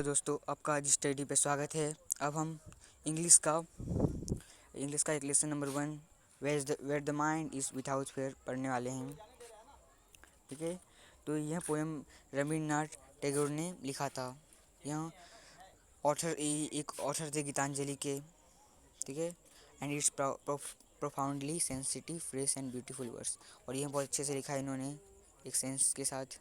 दोस्तों, आपका आज स्टडी पे स्वागत है। अब हम इंग्लिश का एक lesson number 1 where the mind is without fear पढ़ने वाले हैं। ठीक है, तो यह पोएम रविन्द्रनाथ टैगोर ने लिखा था। यह एक ऑथर थे गीतांजलि के। ठीक है, and it's profoundly sensitive fresh and beautiful words. और यह बहुत अच्छे से लिखा है इन्होंने, एक सेंस के साथ।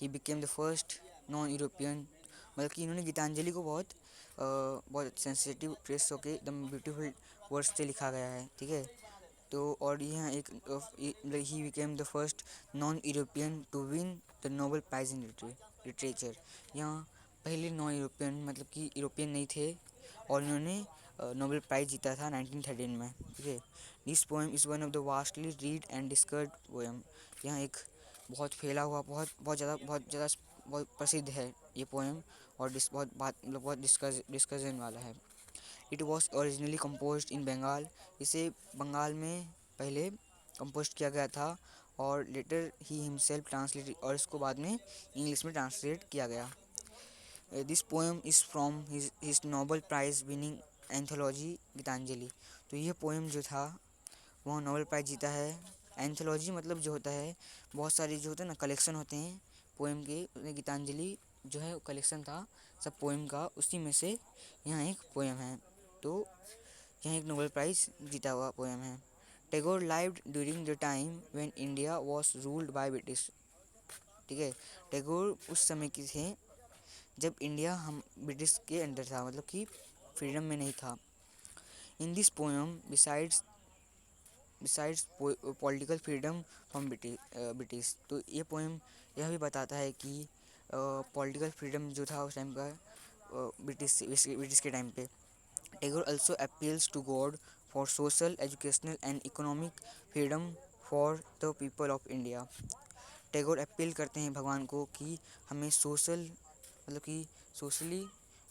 ही became the first non European, मतलब कि इन्होंने गीतांजलि को बहुत सेंसिटिव फ्रेश होके एकदम ब्यूटीफुल वर्ड्स से लिखा गया है। ठीक है, तो और यह ही became the first non European to win the Nobel prize in literature. यहाँ पहले नॉन यूरोपियन, मतलब कि यूरोपियन नहीं थे, और इन्होंने नोबेल प्राइज़ जीता था 1913 में। ठीक है, this poem is one of the vastly read and discussed poem. यहाँ एक बहुत फैला हुआ, बहुत ज़्यादा बहुत प्रसिद्ध है ये पोएम, और बहुत डिस्कशन वाला है। इट वॉज ओरिजिनली composed इन बंगाल। इसे बंगाल में पहले कंपोज किया गया था, और लेटर ही हिमसेल्फ ट्रांसलेट, और इसको बाद में इंग्लिश में ट्रांसलेट किया गया। This poem is from his Nobel prize winning anthology Gitanjali. तो यह पोएम जो था वह नोबेल प्राइज़ जीता है। एंथोलॉजी मतलब जो होता है, बहुत सारे जो होते हैं ना कलेक्शन होते हैं पोएम के, गीतांजलि जो है कलेक्शन था सब पोएम का, उसी में से यहाँ एक पोएम है। तो यहाँ एक नोबेल प्राइज़ जीता हुआ पोएम है। Tagore lived during the time when India was ruled by British. ठीक है, टैगोर उस समय के थे जब इंडिया हम ब्रिटिश के अंडर था, मतलब कि फ्रीडम में नहीं था। In this poem besides political freedom from British, तो ये पोएम यह भी बताता है कि पॉलिटिकल फ्रीडम जो था उस टाइम का ब्रिटिश के टाइम पे। Tagore also appeals to God for social, educational and economic freedom for the people of India। Tagore appeal करते हैं भगवान को कि हमें सोशल, मतलब कि सोशली,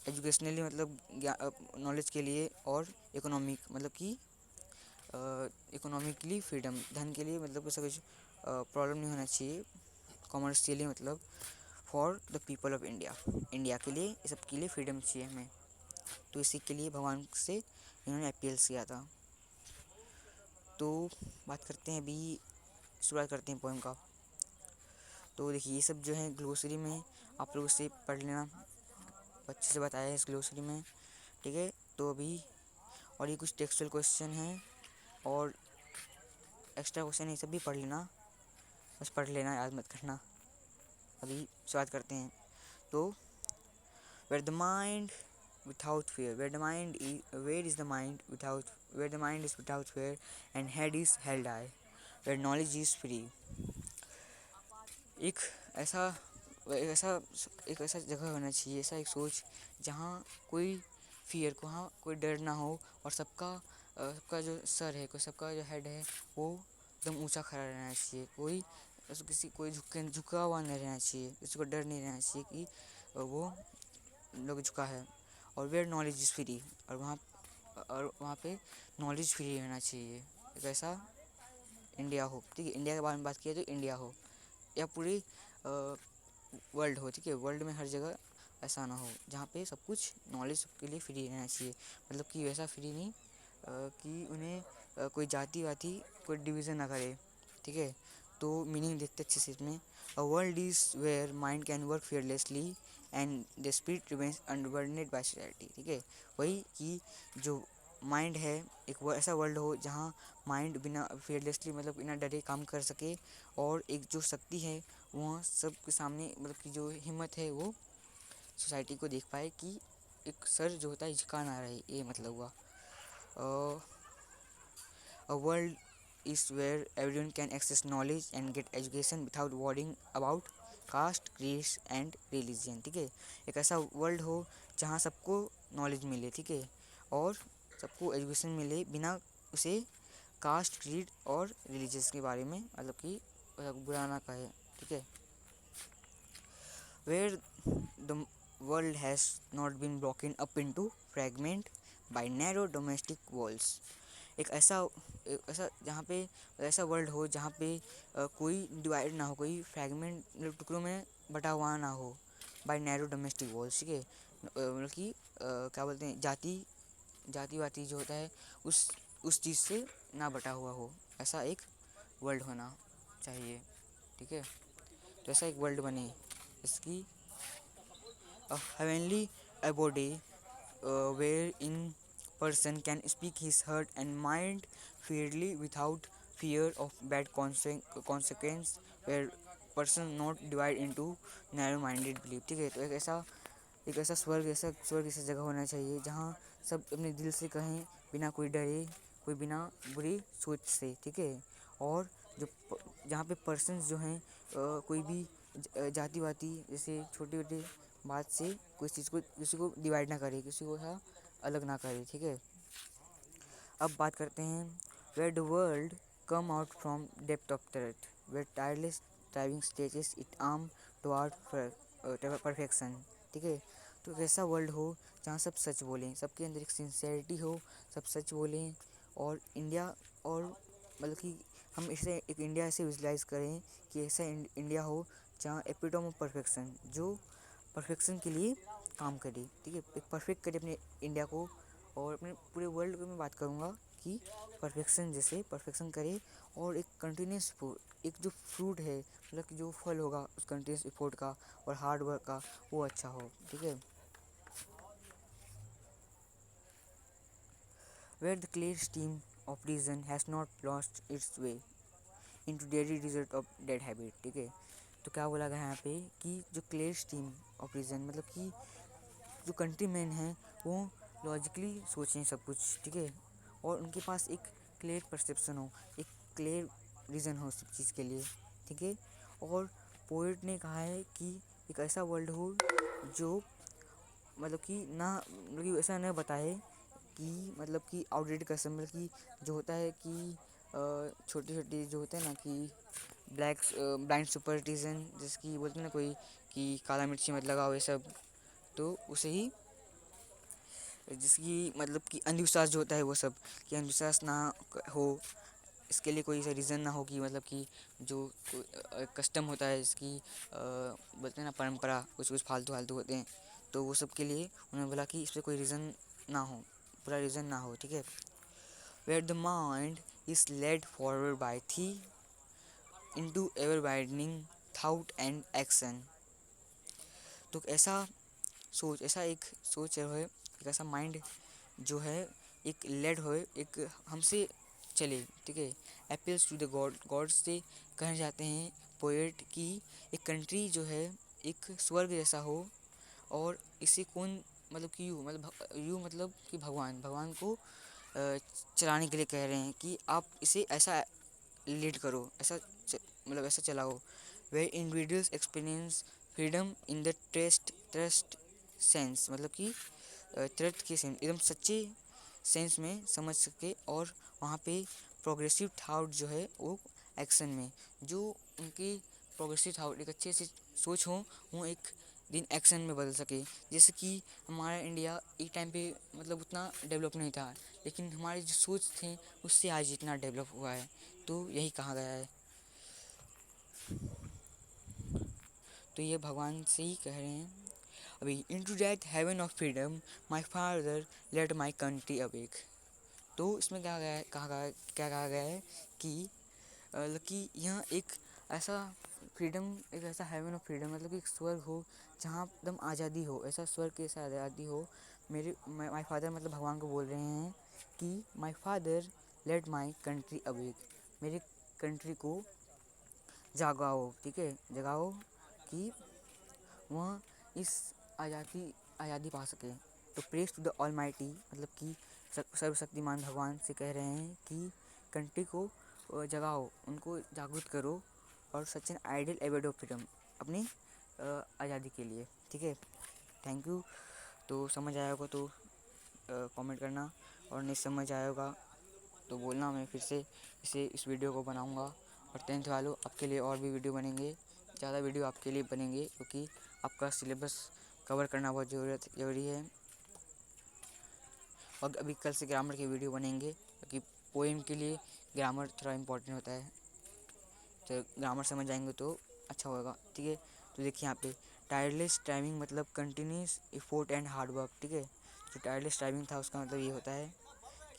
एजुकेशनली मतलब नॉलेज के लिए, और इकोनॉमिक मतलब कि इकोनॉमिकली फ्रीडम, धन के लिए, मतलब ऐसा कुछ प्रॉब्लम नहीं होना चाहिए, कॉमर्शियली मतलब for the people of India, India के लिए, ये सब के लिए फ्रीडम चाहिए हमें। तो इसी के लिए भगवान से इन्होंने अपील किया था। तो बात करते हैं, अभी शुरुआत करते हैं पोएम का। तो देखिए, ये सब जो है ग्लोसरी में आप लोग इसे पढ़ लेना, अच्छे से बताया है इस ग्लोसरी में। ठीक है, तो अभी और ये कुछ टेक्सचुअल क्वेश्चन हैं और एक्स्ट्रा क्वेश्चन, ये सब भी पढ़ लेना, बस पढ़ लेना, याद मत करना। अभी शुरुआत करते हैं। तो where the mind without fear, where is the mind without, where the mind is without fear and head is held high, where knowledge is free। एक ऐसा ऐसा एक ऐसा जगह होना चाहिए, ऐसा एक सोच जहाँ कोई फियर को, हाँ कोई डर ना हो, और सबका जो सर है, सबका जो हेड है वो एकदम ऊंचा खड़ा रहना चाहिए। कोई झुका हुआ नहीं रहना चाहिए, किसी को डर नहीं रहना चाहिए कि वो लोग झुका है। और वेयर नॉलेज इज़ फ्री, और वहाँ पे नॉलेज फ्री रहना चाहिए। एक ऐसा इंडिया हो, ठीक है, इंडिया के बारे में बात किया तो इंडिया हो, या पूरी वर्ल्ड हो। ठीक है, वर्ल्ड में हर जगह ऐसा ना हो जहाँ पे सब कुछ नॉलेज के लिए फ्री रहना चाहिए, मतलब कि वैसा फ्री नहीं कि उन्हें कोई जाति वाति कोई डिवीज़न ना करे। ठीक है, तो मीनिंग देखते अच्छे से इसमें। A world is where mind can work fearlessly and the spirit remains unburdened by society. ठीक है, वही कि जो माइंड है, एक ऐसा वर्ल्ड हो जहाँ माइंड बिना fearlessly, मतलब बिना डरे काम कर सके, और एक जो शक्ति है वह सबके सामने, मतलब कि जो हिम्मत है वो सोसाइटी को देख पाए कि एक सर जो होता है झुका ना रहे, ये मतलब हुआ। A world is where everyone can access knowledge and get education without worrying about caste, creed and religion। ठीक है, एक ऐसा वर्ल्ड हो जहाँ सबको नॉलेज मिले, ठीक है, और सबको एजुकेशन मिले बिना उसे कास्ट, क्रीड और रिलीजियस के बारे में, मतलब कि बुरा ना कहे। ठीक है, where the world has not been broken up into fragment by narrow domestic walls। एक ऐसा जहाँ पे ऐसा वर्ल्ड हो जहाँ पे कोई डिवाइड ना हो, कोई फ्रैगमेंट, मतलब टुकड़ों में बटा हुआ ना हो, बाय नैरो डोमेस्टिक वॉल्स। ठीक है, मतलब कि क्या बोलते हैं, जाति वाति जो होता है उस चीज़ से ना बटा हुआ हो, ऐसा एक वर्ल्ड होना चाहिए। ठीक है, तो ऐसा एक वर्ल्ड बने इसकी heavenly abode wherein person can speak his heart and mind freely without fear of bad consequence, where person not divide into narrow minded belief। ठीक है, तो एक ऐसा स्वर्ग ऐसा जगह होना चाहिए जहाँ सब अपने दिल से कहें, बिना कोई डरे, कोई बिना बुरी सोच से। ठीक है, और जहाँ पे पर्सन्स जो हैं कोई भी जाति वाती जैसे छोटे छोटे बात से कोई चीज़ को किसी को डिवाइड ना करे, किसी को ऐसा अलग ना करे। ठीक है, अब बात करते हैं where the world come out from depth of truth, where tireless driving stages it arm toward perfection. ठीक है, तो एक ऐसा वर्ल्ड हो जहाँ सब सच बोलें, सबके अंदर एक सिंसेरिटी हो, सब सच बोलें। और इंडिया, और मतलब कि हम इसे एक इंडिया ऐसे विजुलाइज करें कि ऐसा इंडिया हो जहाँ एपिटोम ऑफ परफेक्शन, जो परफेक्शन के लिए काम करे। ठीक है, एक परफेक्ट करे अपने इंडिया को, और अपने पूरे वर्ल्ड को मैं बात करूँगा कि परफेक्शन जैसे परफेक्शन करे। और एक कंटिन्यूस एक जो फ्रूट है, मतलब कि जो फल होगा उस कंटिन्यूस एफर्ट का और हार्ड वर्क का, वो अच्छा हो। ठीक है, where the clear steam of reason has not lost its way into daily result of dead habit. ठीक है, तो क्या बोला गया यहाँ पे कि जो क्लियर स्टीम ऑफ रीजन, मतलब कि जो कंट्री मैन हैं वो लॉजिकली सोचें सब कुछ। ठीक है, और उनके पास एक क्लियर परसेप्शन हो, एक क्लियर रीज़न हो सब चीज़ के लिए। ठीक है, और पोइट ने कहा है कि एक ऐसा वर्ल्ड हो जो मतलब कि ना, मतलब कि ऐसा न बताए कि मतलब कि आउटडेटेड कस्टम, मतलब कि जो होता है कि छोटे छोटे जो होते हैं ना कि ब्लाइंड सुपरस्टिशन, जिसकी बोलते हैं ना कोई कि काला मिर्ची मत लगाओ ये सब, तो उसे ही जिसकी मतलब कि अंधविश्वास जो होता है वो सब, कि अंधविश्वास ना हो, इसके लिए कोई सा रीज़न ना हो कि मतलब कि जो कस्टम होता है इसकी बोलते हैं ना परंपरा, कुछ कुछ फालतू फालतू होते हैं, तो वो सब के लिए उन्होंने बोला कि इस पर कोई रीज़न ना हो, पूरा रीज़न ना हो। ठीक है, where the mind is led forward by thee into ever widening thought and action. तो ऐसा एक सोच है, एक ऐसा माइंड जो है एक लेड हो, एक हमसे चले। ठीक है, अपील्स टू द गॉड से कहना चाहते हैं पोएट की एक कंट्री जो है एक स्वर्ग जैसा हो, और इसे कौन, मतलब कि यू मतलब कि भगवान को चलाने के लिए कह रहे हैं कि आप इसे ऐसा लीड करो, मतलब ऐसा चलाओ, they individuals experience freedom in the trust sense, मतलब कि ट्रस्ट के सेंस एकदम सच्चे सेंस में समझ सके, और वहाँ पे प्रोग्रेसिव थाउट जो है वो एक्शन में, जो उनकी प्रोग्रेसिव थाउट एक अच्छे से सोच हो, वो एक दिन एक्शन में बदल सके। जैसे कि हमारा इंडिया एक टाइम पे मतलब उतना डेवलप नहीं था, लेकिन हमारी जो सोच थे उससे आज इतना डेवलप हुआ है। तो यही कहा गया है, तो ये भगवान से ही कह रहे हैं। अभी into that heaven of freedom my father let my country awake. तो इसमें क्या कहा गया है कि यहाँ एक ऐसा फ्रीडम, एक ऐसा हेवन ऑफ फ्रीडम, मतलब कि एक स्वर्ग हो जहाँ एकदम आज़ादी हो, ऐसा स्वर्ग की ऐसा आज़ादी हो। माय फादर मतलब भगवान को बोल रहे हैं कि my father let my country awake, मेरे कंट्री को जगाओ। ठीक है, जगाओ कि वह इस आज़ादी पा सके। तो प्रेज टू द ऑलमाइटी, मतलब कि सर्वशक्तिमान भगवान से कह रहे हैं कि कंट्री को जगाओ, उनको जागरूक करो, और such an ideal evade of freedom, अपनी आज़ादी के लिए। ठीक है, थैंक यू। तो समझ आया होगा तो कमेंट करना, और नहीं समझ आया होगा तो बोलना, मैं फिर से इस वीडियो को बनाऊंगा। और 10th वालों, आपके लिए और भी वीडियो बनेंगे, ज़्यादा वीडियो आपके लिए बनेंगे, क्योंकि आपका सिलेबस कवर करना बहुत ज़रूरी है। और अभी कल से ग्रामर के वीडियो बनेंगे, क्योंकि पोएम के लिए ग्रामर थोड़ा इम्पोर्टेंट होता है, तो ग्रामर समझ आएंगे तो अच्छा होगा। ठीक है, तो देखिए यहाँ पे टायरलेस स्ट्राइविंग मतलब continuous effort and hard work, ठीक है। जो टायरलेस स्ट्राइविंग था उसका मतलब ये होता है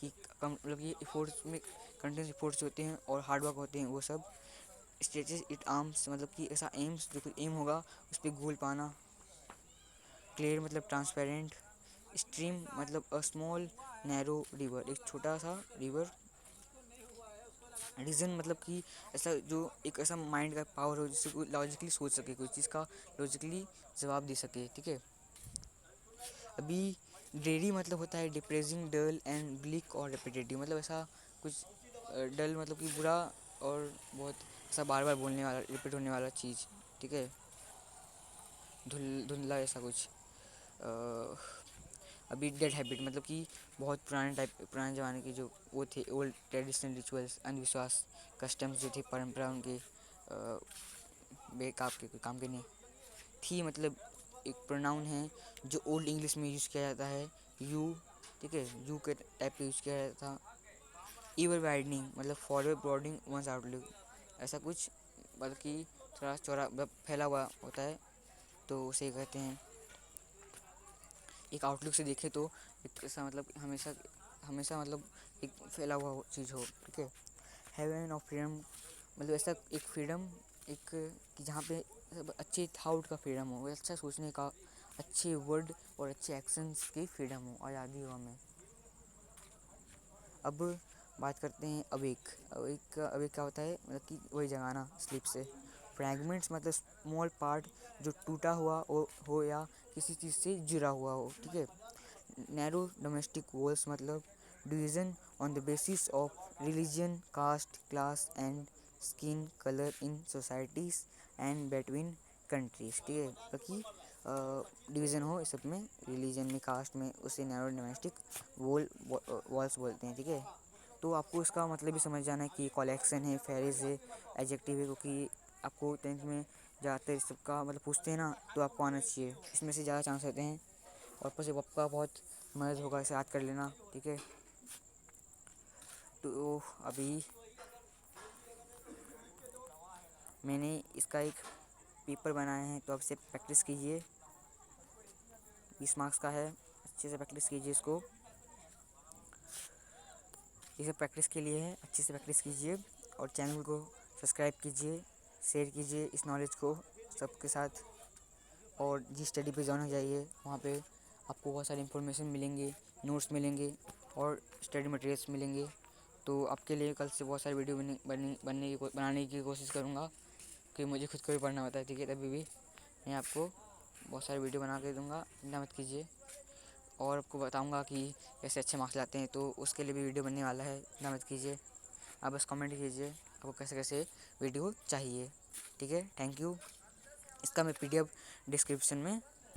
कि कम मतलब ये एफोर्ट्स में कंटिन्यूस एफोर्ट्स होते हैं और हार्ड वर्क होते हैं वो सब। स्ट्रेचेस इट आर्म्स मतलब कि ऐसा एम्स, जो कोई एम होगा उस पर गोल पाना। क्लियर मतलब ट्रांसपेरेंट। स्ट्रीम मतलब अ स्मॉल नैरो रिवर, एक छोटा सा रिवर। रीज़न मतलब कि ऐसा जो एक ऐसा माइंड का पावर हो जिससे कोई लॉजिकली सोच सके, कोई चीज़ का लॉजिकली जवाब दे सके, ठीक है। अभी ड्रेरी मतलब होता है डिप्रेसिंग, डल एंड ब्लिक और रिपीटेटिव, मतलब ऐसा कुछ डल मतलब कि बुरा और बहुत ऐसा बार बार बोलने वाला, रिपीट होने वाला चीज़, ठीक है। धुंधला ऐसा कुछ। अ, अभी डेड हैबिट मतलब कि बहुत पुराने ज़माने के जो वो थे ओल्ड ट्रेडिशनल रिचुअल्स, अंधविश्वास, कस्टम्स जो थे, परंपरा उनके बेकाब के, कोई काम के नहीं। थी मतलब एक प्रोनाउन है जो ओल्ड इंग्लिश में यूज़ किया जाता है, यू, ठीक है, यू के टाइप पे यूज़ किया जाता था। ईवर वाइडनिंग मतलब फॉरवर्ड ब्रॉडिंग वंस आउटलुक, ऐसा कुछ मतलब कि थोड़ा चौड़ा मतलब फैला हुआ होता है, तो उसे कहते हैं। एक आउटलुक से देखें तो एक ऐसा मतलब हमेशा हमेशा मतलब एक फैला हुआ चीज़ हो, ठीक है। हेवन ऑफ फ्रीडम मतलब ऐसा एक फ्रीडम, एक कि जहाँ पे अच्छे थाउट का फ्रीडम हो, अच्छा सोचने का, अच्छे वर्ड और अच्छे एक्शंस की फ्रीडम हो, आज़ादी हो हमें। अब बात करते हैं अवेक। अवेक क्या होता है मतलब कि वही जगाना स्लीप से। फ्रैगमेंट्स मतलब स्मॉल पार्ट जो टूटा हुआ हो या किसी चीज़ से जुड़ा हुआ हो, ठीक है। नैरो डोमेस्टिक वॉल्स मतलब division on the basis of religion, caste, class and skin colour in societies and between countries, ठीक है। ताकि डिवीज़न हो इस सब में, रिलीजन में, कास्ट में, उसे नैरो डोमेस्टिक वॉल्स बोलते हैं, ठीक है। तो आपको इसका मतलब भी समझ जाना है कि कलेक्शन है, फेरिस है, एडजेक्टिव है, क्योंकि आपको टेंथ में ज़्यादातर इस सब का मतलब पूछते हैं ना, तो आपको आना चाहिए, इसमें से ज़्यादा चांस रहते हैं। और ऊपर से आपका बहुत मदद होगा इसे याद कर लेना, ठीक है। तो अभी मैंने इसका एक पेपर बनाया है, तो आप इसे प्रैक्टिस कीजिए। 20 मार्क्स का है, अच्छे से प्रैक्टिस कीजिए इसको। इसे प्रैक्टिस के लिए है, अच्छे से प्रैक्टिस कीजिए और चैनल को सब्सक्राइब कीजिए, शेयर कीजिए इस नॉलेज को सबके साथ। और जी स्टडी पे ज्वाइन हो जाइए, वहाँ पे आपको बहुत सारी इन्फॉर्मेशन मिलेंगे, नोट्स मिलेंगे और स्टडी मटेरियल्स मिलेंगे। तो आपके लिए कल से बहुत सारी वीडियो बनाने की कोशिश करूँगा, कि मुझे खुद को भी पढ़ना होता है, ठीक है। तभी भी मैं आपको बहुत सारी वीडियो बना के दूँगा, चिंता मत कीजिए। और आपको बताऊँगा कि कैसे अच्छे मार्क्स लाते हैं, तो उसके लिए भी वीडियो बनने वाला है, चिंता मत कीजिए। आप बस कमेंट कीजिए आपको कैसे कैसे वीडियो चाहिए, ठीक है। Thank you. इसका मैं PDF डिस्क्रिप्शन में